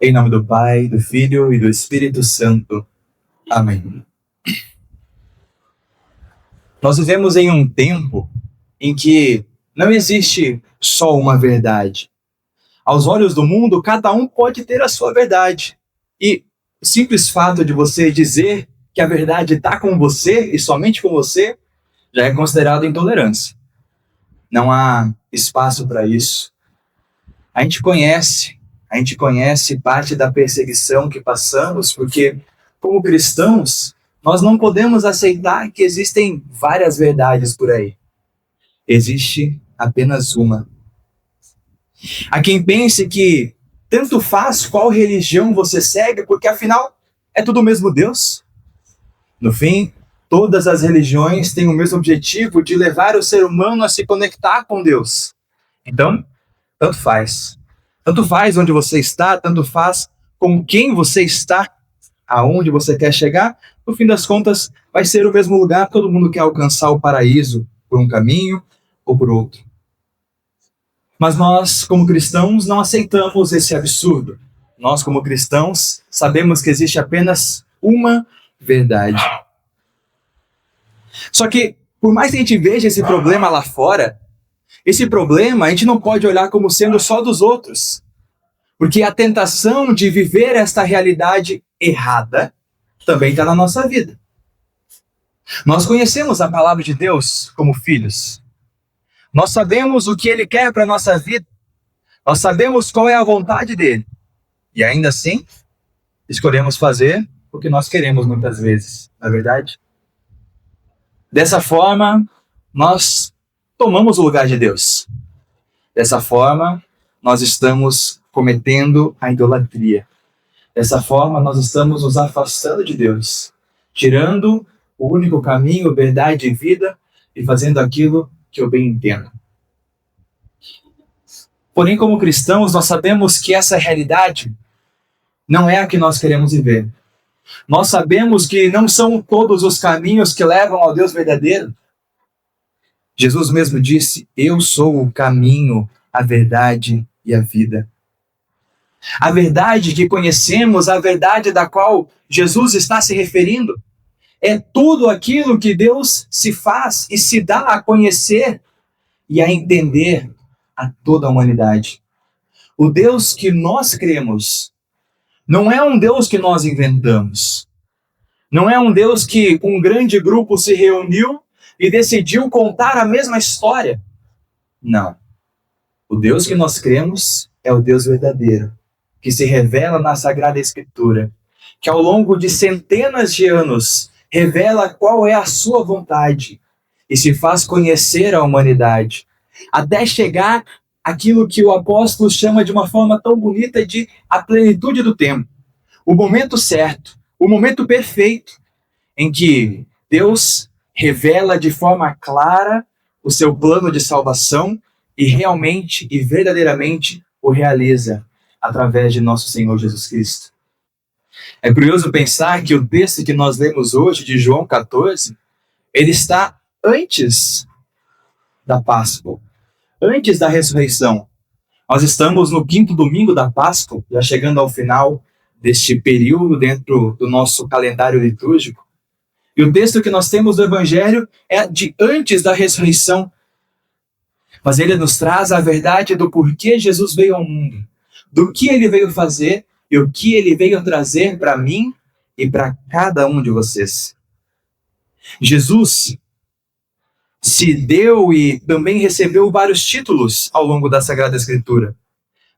Em nome do Pai, do Filho e do Espírito Santo. Amém. Nós vivemos em um tempo em que não existe só uma verdade. Aos olhos do mundo, cada um pode ter a sua verdade. E o simples fato de você dizer que a verdade está com você e somente com você já é considerado intolerância. Não há espaço para isso. A gente conhece parte da perseguição que passamos, porque, como cristãos, nós não podemos aceitar que existem várias verdades por aí. Existe apenas uma. Há quem pense que tanto faz qual religião você segue, porque afinal é tudo o mesmo Deus. No fim, todas as religiões têm o mesmo objetivo de levar o ser humano a se conectar com Deus. Então, tanto faz. Tanto faz onde você está, tanto faz com quem você está, aonde você quer chegar. No fim das contas, vai ser o mesmo lugar. Todo mundo quer alcançar o paraíso por um caminho ou por outro. Mas nós, como cristãos, não aceitamos esse absurdo. Nós, como cristãos, sabemos que existe apenas uma verdade. Só que, por mais que a gente veja esse problema lá fora, esse problema a gente não pode olhar como sendo só dos outros. Porque a tentação de viver esta realidade errada também está na nossa vida. Nós conhecemos a palavra de Deus como filhos. Nós sabemos o que Ele quer para a nossa vida. Nós sabemos qual é a vontade dEle. E ainda assim, escolhemos fazer o que nós queremos muitas vezes, não é verdade? Dessa forma, nós tomamos o lugar de Deus. Dessa forma, nós estamos cometendo a idolatria. Dessa forma, nós estamos nos afastando de Deus, tirando o único caminho, verdade e vida, e fazendo aquilo que eu bem entendo. Porém, como cristãos, nós sabemos que essa realidade não é a que nós queremos viver. Nós sabemos que não são todos os caminhos que levam ao Deus verdadeiro. Jesus mesmo disse: eu sou o caminho, a verdade e a vida. A verdade que conhecemos, a verdade da qual Jesus está se referindo, é tudo aquilo que Deus se faz e se dá a conhecer e a entender a toda a humanidade. O Deus que nós cremos não é um Deus que nós inventamos. Não é um Deus que um grande grupo se reuniu e decidiu contar a mesma história. Não. O Deus que nós cremos é o Deus verdadeiro, que se revela na Sagrada Escritura, que ao longo de centenas de anos revela qual é a sua vontade e se faz conhecer a humanidade, até chegar àquilo que o apóstolo chama de uma forma tão bonita de a plenitude do tempo. O momento certo, o momento perfeito em que Deus revela de forma clara o seu plano de salvação e realmente e verdadeiramente o realiza através de nosso Senhor Jesus Cristo. É curioso pensar que o texto que nós lemos hoje, de João 14, ele está antes da Páscoa, antes da ressurreição. Nós estamos no 5º domingo da Páscoa, já chegando ao final deste período dentro do nosso calendário litúrgico. E o texto que nós temos do Evangelho é de antes da ressurreição. Mas ele nos traz a verdade do porquê Jesus veio ao mundo, do que ele veio fazer e o que ele veio trazer para mim e para cada um de vocês. Jesus se deu e também recebeu vários títulos ao longo da Sagrada Escritura.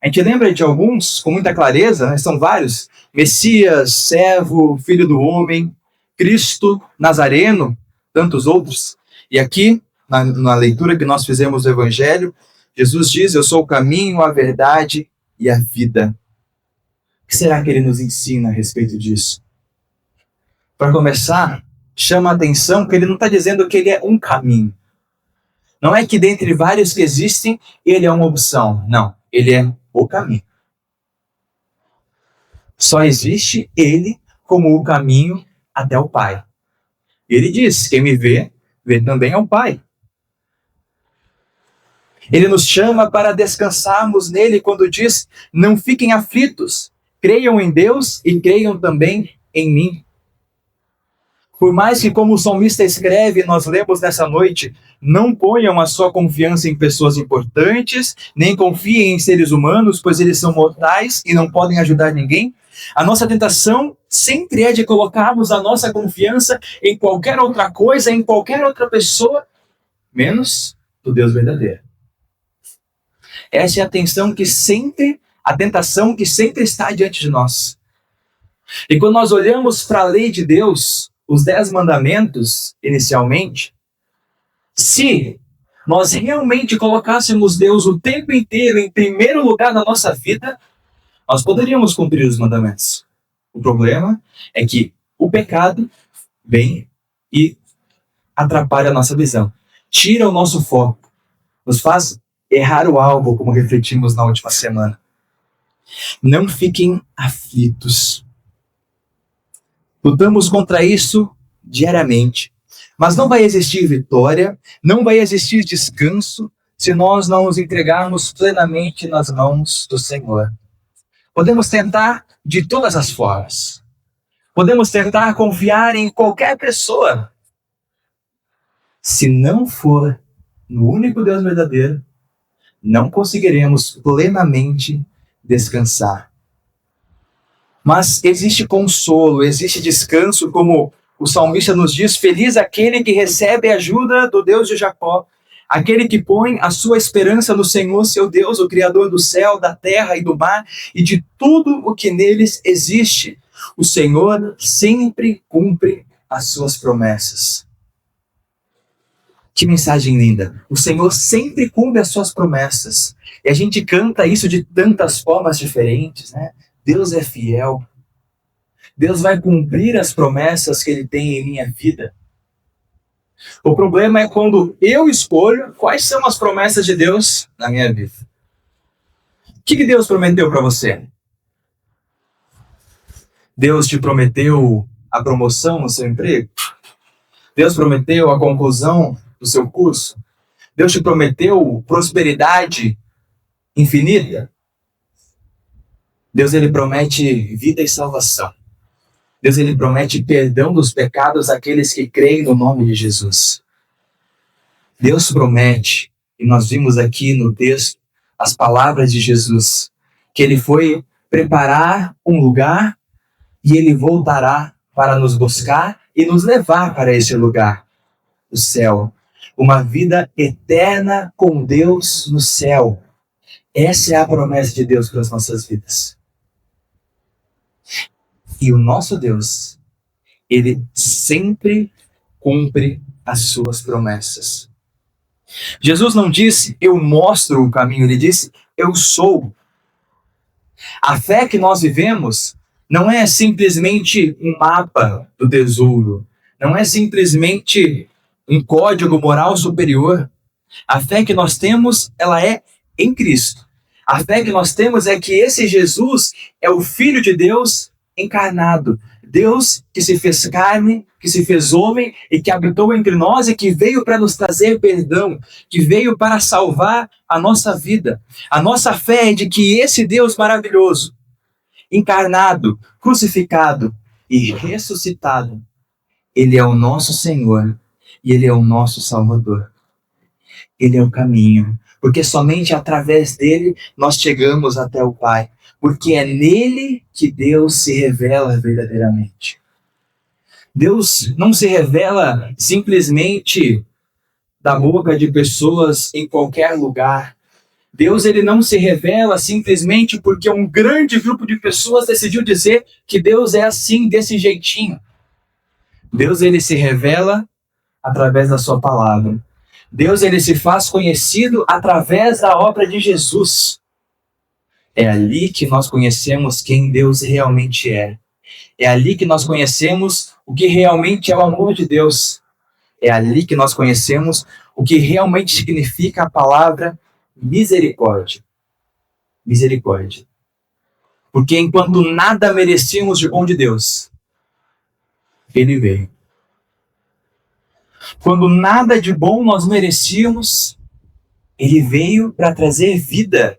A gente lembra de alguns com muita clareza, né? São vários: Messias, Servo, Filho do Homem, Cristo, Nazareno, tantos outros. E aqui, na leitura que nós fizemos do Evangelho, Jesus diz: eu sou o caminho, a verdade e a vida. O que será que ele nos ensina a respeito disso? Para começar, chama a atenção que ele não está dizendo que ele é um caminho. Não é que dentre vários que existem, ele é uma opção. Não, ele é o caminho. Só existe ele como o caminho até o Pai. Ele diz: quem me vê, vê também ao Pai. Ele nos chama para descansarmos nele quando diz: não fiquem aflitos, Creiam em Deus e creiam também em mim. Por mais que, como o salmista escreve, nós lemos nessa noite, não ponham a sua confiança em pessoas importantes, nem confiem em seres humanos, pois eles são mortais e não podem ajudar ninguém. A nossa tentação sempre é de colocarmos a nossa confiança em qualquer outra coisa, em qualquer outra pessoa, menos do Deus verdadeiro. Essa é a tentação que sempre está diante de nós. E quando nós olhamos para a lei de Deus, os 10 mandamentos, inicialmente, se nós realmente colocássemos Deus o tempo inteiro em primeiro lugar na nossa vida, nós poderíamos cumprir os mandamentos. O problema é que o pecado vem e atrapalha a nossa visão, tira o nosso foco, nos faz errar o alvo, como refletimos na última semana. Não fiquem aflitos. Lutamos contra isso diariamente, mas não vai existir vitória, não vai existir descanso se nós não nos entregarmos plenamente nas mãos do Senhor. Podemos tentar de todas as formas. Podemos tentar confiar em qualquer pessoa. Se não for no único Deus verdadeiro, não conseguiremos plenamente descansar. Mas existe consolo, existe descanso, como o salmista nos diz: feliz aquele que recebe a ajuda do Deus de Jacó, aquele que põe a sua esperança no Senhor, seu Deus, o Criador do céu, da terra e do mar, e de tudo o que neles existe. O Senhor sempre cumpre as suas promessas. Que mensagem linda! O Senhor sempre cumpre as suas promessas. E a gente canta isso de tantas formas diferentes, né? Deus é fiel. Deus vai cumprir as promessas que Ele tem em minha vida. O problema é quando eu escolho quais são as promessas de Deus na minha vida. O que Deus prometeu para você? Deus te prometeu a promoção no seu emprego? Deus prometeu a conclusão do seu curso? Deus te prometeu prosperidade infinita? Deus, Ele promete vida e salvação. Deus, Ele promete perdão dos pecados àqueles que creem no nome de Jesus. Deus promete, e nós vimos aqui no texto as palavras de Jesus, que Ele foi preparar um lugar e Ele voltará para nos buscar e nos levar para esse lugar, o céu. Uma vida eterna com Deus no céu. Essa é a promessa de Deus para as nossas vidas. E o nosso Deus, Ele sempre cumpre as suas promessas. Jesus não disse, eu mostro o caminho, Ele disse, eu sou. A fé que nós vivemos não é simplesmente um mapa do tesouro, não é simplesmente um código moral superior. A fé que nós temos, ela é em Cristo. A fé que nós temos é que esse Jesus é o Filho de Deus encarnado. Deus que se fez carne, que se fez homem e que habitou entre nós e que veio para nos trazer perdão, que veio para salvar a nossa vida. A nossa fé é de que esse Deus maravilhoso, encarnado, crucificado e ressuscitado, Ele é o nosso Senhor e Ele é o nosso Salvador. Ele é o caminho, porque somente através dele nós chegamos até o Pai, porque é nele que Deus se revela verdadeiramente. Deus não se revela simplesmente da boca de pessoas em qualquer lugar. Deus, ele não se revela simplesmente porque um grande grupo de pessoas decidiu dizer que Deus é assim, desse jeitinho. Deus, ele se revela através da sua palavra. Deus, ele se faz conhecido através da obra de Jesus. É ali que nós conhecemos quem Deus realmente é. É ali que nós conhecemos o que realmente é o amor de Deus. É ali que nós conhecemos o que realmente significa a palavra misericórdia. Misericórdia. Porque enquanto nada merecíamos de bom de Deus, Ele veio. Quando nada de bom nós merecíamos, Ele veio para trazer vida,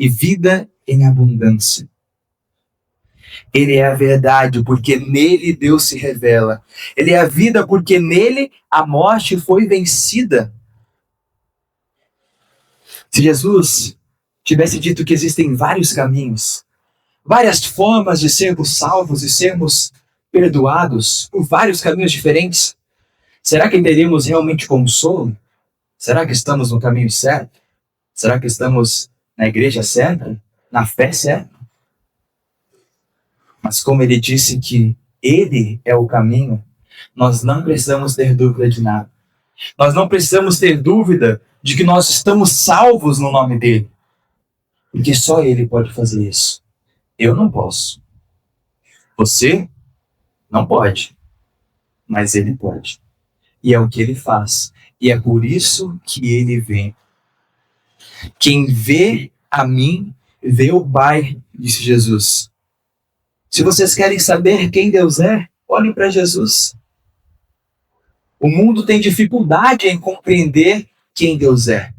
e vida em abundância. Ele é a verdade, porque nele Deus se revela. Ele é a vida, porque nele a morte foi vencida. Se Jesus tivesse dito que existem vários caminhos, várias formas de sermos salvos e sermos perdoados por vários caminhos diferentes, será que teríamos realmente consolo? Será que estamos no caminho certo? Será que estamos na igreja certa? Na fé certa? Mas como ele disse que ele é o caminho, nós não precisamos ter dúvida de nada. Nós não precisamos ter dúvida de que nós estamos salvos no nome dele. Porque só ele pode fazer isso. Eu não posso. Você não pode. Mas ele pode. E é o que ele faz. E é por isso que ele vem. Quem vê a mim, vê o Pai, disse Jesus. Se vocês querem saber quem Deus é, olhem para Jesus. O mundo tem dificuldade em compreender quem Deus é.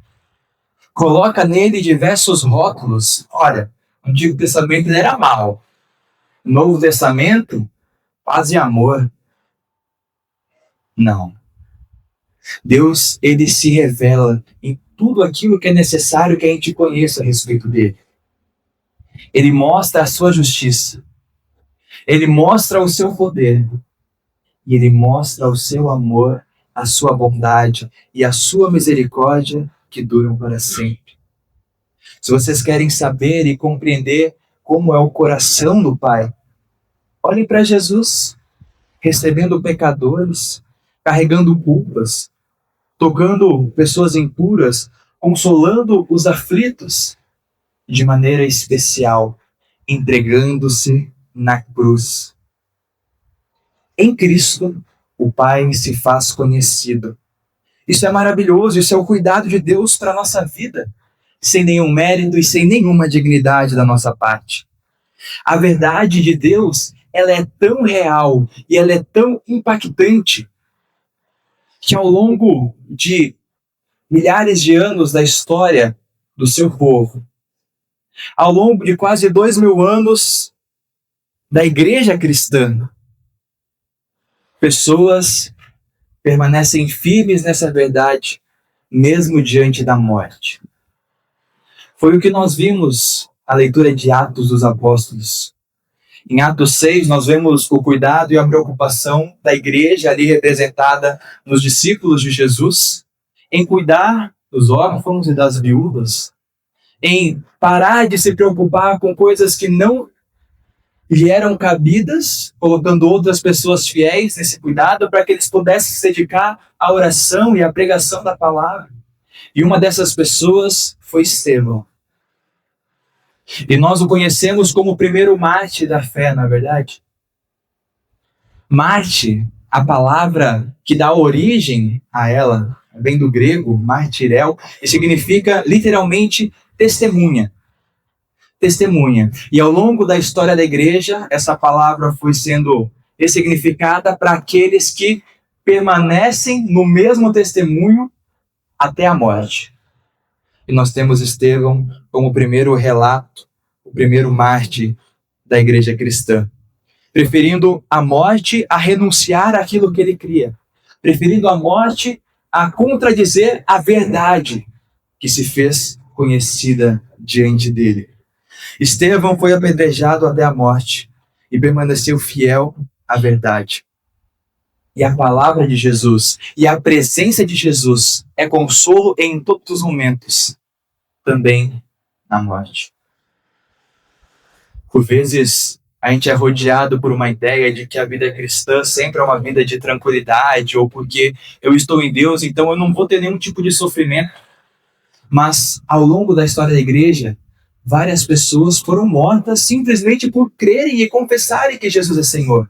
Coloca nele diversos rótulos. Olha, o Antigo Testamento ele era mau. O Novo Testamento, paz e amor. Não. Deus, ele se revela em tudo aquilo que é necessário que a gente conheça a respeito dele. Ele mostra a sua justiça. Ele mostra o seu poder. E ele mostra o seu amor, a sua bondade e a sua misericórdia que duram para sempre. Se vocês querem saber e compreender como é o coração do Pai, olhem para Jesus, recebendo pecadores, carregando culpas, tocando pessoas impuras, consolando os aflitos, de maneira especial, entregando-se na cruz. Em Cristo, o Pai se faz conhecido. Isso é maravilhoso, isso é o cuidado de Deus para a nossa vida, sem nenhum mérito e sem nenhuma dignidade da nossa parte. A verdade de Deus, ela é tão real e ela é tão impactante que ao longo de milhares de anos da história do seu povo, ao longo de quase 2000 anos da igreja cristã, pessoas permanecem firmes nessa verdade, mesmo diante da morte. Foi o que nós vimos na leitura de Atos dos Apóstolos. Em Atos 6, nós vemos o cuidado e a preocupação da igreja ali representada nos discípulos de Jesus, em cuidar dos órfãos e das viúvas, em parar de se preocupar com coisas que não lhe eram cabidas, colocando outras pessoas fiéis nesse cuidado para que eles pudessem se dedicar à oração e à pregação da palavra. E uma dessas pessoas foi Estevão. E nós o conhecemos como o primeiro mártir da fé, não é verdade? Mártir, a palavra que dá origem a ela, vem do grego, martirel, e significa literalmente testemunha. Testemunha. E ao longo da história da igreja, essa palavra foi sendo ressignificada para aqueles que permanecem no mesmo testemunho até a morte. E nós temos Estevão como o primeiro relato, o primeiro mártir da igreja cristã, preferindo a morte a renunciar àquilo que ele cria, preferindo a morte a contradizer a verdade que se fez conhecida diante dele. Estevão foi apedrejado até a morte e permaneceu fiel à verdade. E a palavra de Jesus e a presença de Jesus é consolo em todos os momentos, também na morte. Por vezes, a gente é rodeado por uma ideia de que a vida cristã sempre é uma vida de tranquilidade, ou porque eu estou em Deus, então eu não vou ter nenhum tipo de sofrimento. Mas, ao longo da história da igreja, várias pessoas foram mortas simplesmente por crerem e confessarem que Jesus é Senhor.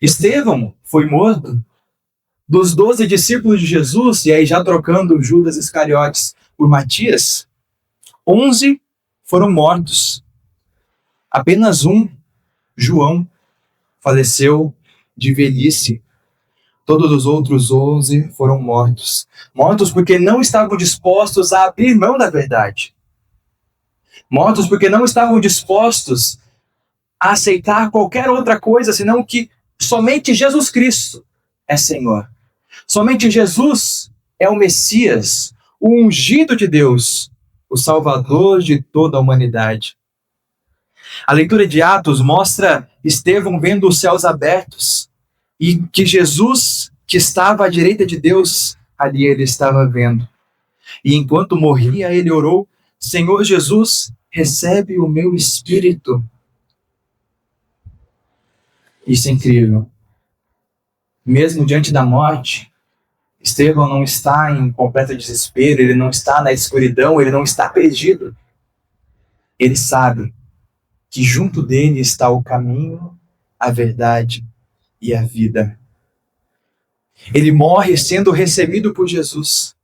Estevão foi morto. Dos 12 discípulos de Jesus, e aí já trocando Judas Iscariotes por Matias, 11 foram mortos. Apenas um, João, faleceu de velhice. Todos os outros 11 foram mortos. Mortos porque não estavam dispostos a abrir mão da verdade. Mortos porque não estavam dispostos a aceitar qualquer outra coisa, senão que somente Jesus Cristo é Senhor. Somente Jesus é o Messias, o ungido de Deus, o Salvador de toda a humanidade. A leitura de Atos mostra Estevão vendo os céus abertos e que Jesus, que estava à direita de Deus, ali ele estava vendo. E enquanto morria, ele orou: Senhor Jesus, recebe o meu espírito. Isso é incrível. Mesmo diante da morte, Estevão não está em completo desespero, ele não está na escuridão, ele não está perdido. Ele sabe que junto dele está o caminho, a verdade e a vida. Ele morre sendo recebido por Jesus,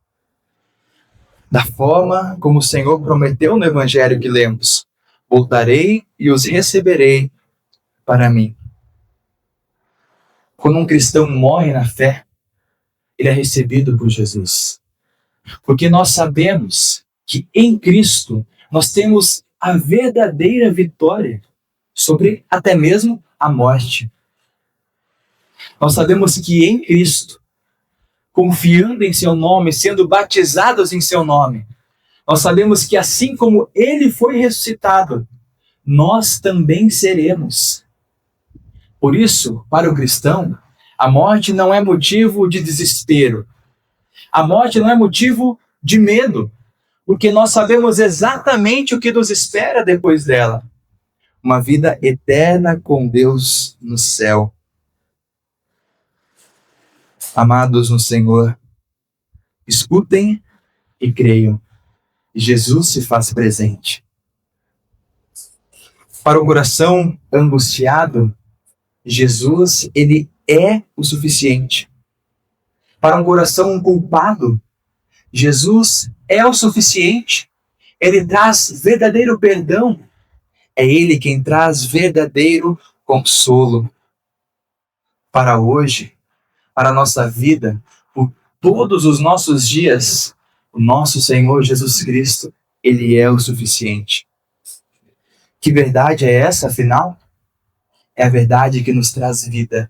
da forma como o Senhor prometeu no Evangelho que lemos: voltarei e os receberei para mim. Quando um cristão morre na fé, ele é recebido por Jesus. Porque nós sabemos que em Cristo nós temos a verdadeira vitória sobre até mesmo a morte. Nós sabemos que em Cristo, confiando em seu nome, sendo batizados em seu nome, nós sabemos que assim como ele foi ressuscitado, nós também seremos. Por isso, para o cristão, a morte não é motivo de desespero. A morte não é motivo de medo, porque nós sabemos exatamente o que nos espera depois dela. Uma vida eterna com Deus no céu. Amados no Senhor, escutem e creiam. Jesus se faz presente. Para o coração angustiado, Jesus, ele é o suficiente. Para um coração culpado, Jesus é o suficiente. Ele traz verdadeiro perdão. É ele quem traz verdadeiro consolo. Para hoje, para a nossa vida, por todos os nossos dias, o nosso Senhor Jesus Cristo, ele é o suficiente. Que verdade é essa, afinal? É a verdade que nos traz vida.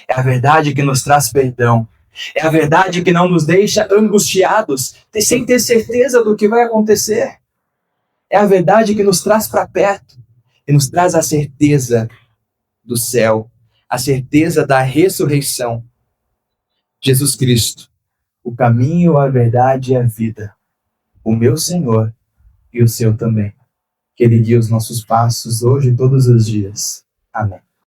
É a verdade que nos traz perdão. É a verdade que não nos deixa angustiados, sem ter certeza do que vai acontecer. É a verdade que nos traz para perto e nos traz a certeza do céu, a certeza da ressurreição. Jesus Cristo, o caminho, a verdade e a vida. O meu Senhor e o seu também. Que ele guie os nossos passos hoje e todos os dias. Amém.